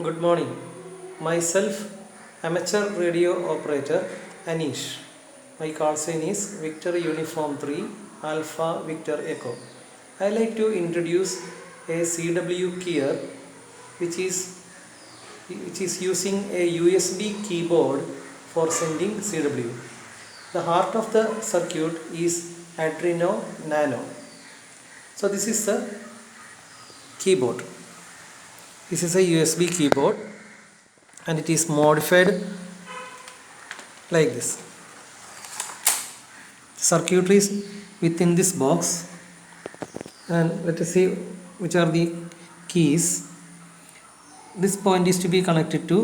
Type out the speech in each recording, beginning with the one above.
Good morning. Myself, amateur radio operator Anish. My call sign is Victor Uniform 3 Alpha Victor Echo. I like to introduce a CW keyer which is using a USB keyboard for sending CW. The heart of the circuit is Arduino nano. So this is the keyboard. This is a USB keyboard and it is modified like this. Circuitry is within this box, and let us see which are the keys. This point is to be connected to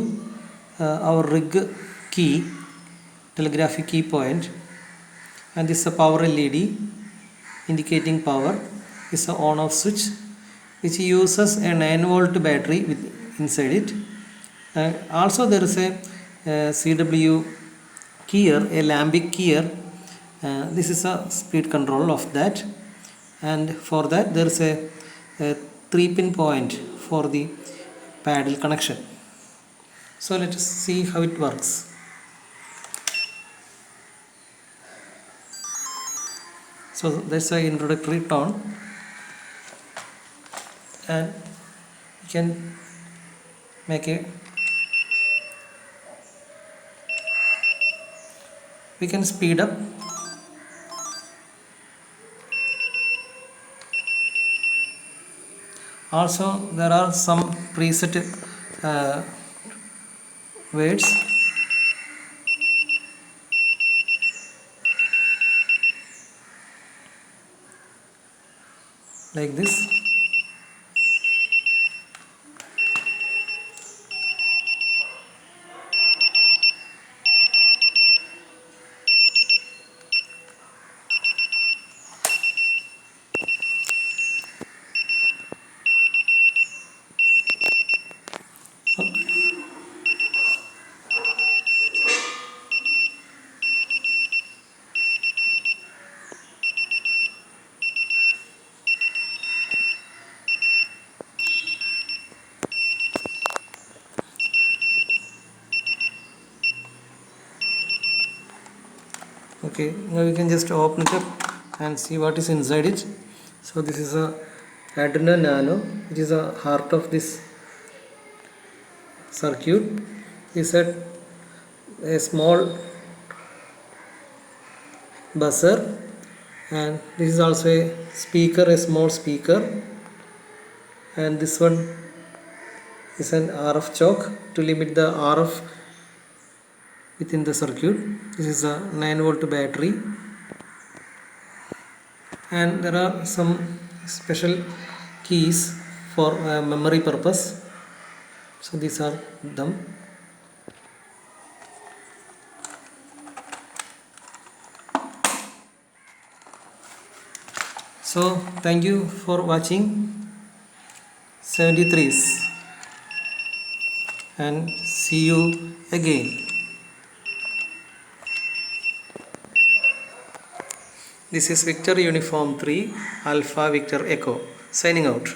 our rig key, telegraphic key point, and this is a power LED indicating power. This is a on off switch which uses a 9-volt battery inside it. Also there is a CW keyer, a LAMBIC keyer. This is a speed control of that, and for that there is a 3-pin point for the paddle connection. So let us see how it works. So that's an introductory tone, and you can make we can speed up. Also there are some preset words like this. Okay, now we can just open it up and see what is inside it. So this is a Arduino nano, which is the heart of this circuit. This is a small buzzer, and this is also a speaker, a small speaker, and this one is an RF choke to limit the RF within the circuit. This is a 9-volt battery, and there are some special keys for memory purpose. So these are them. So thank you for watching 73s, and see you again. This is Victor Uniform 3 Alpha Victor Echo signing out.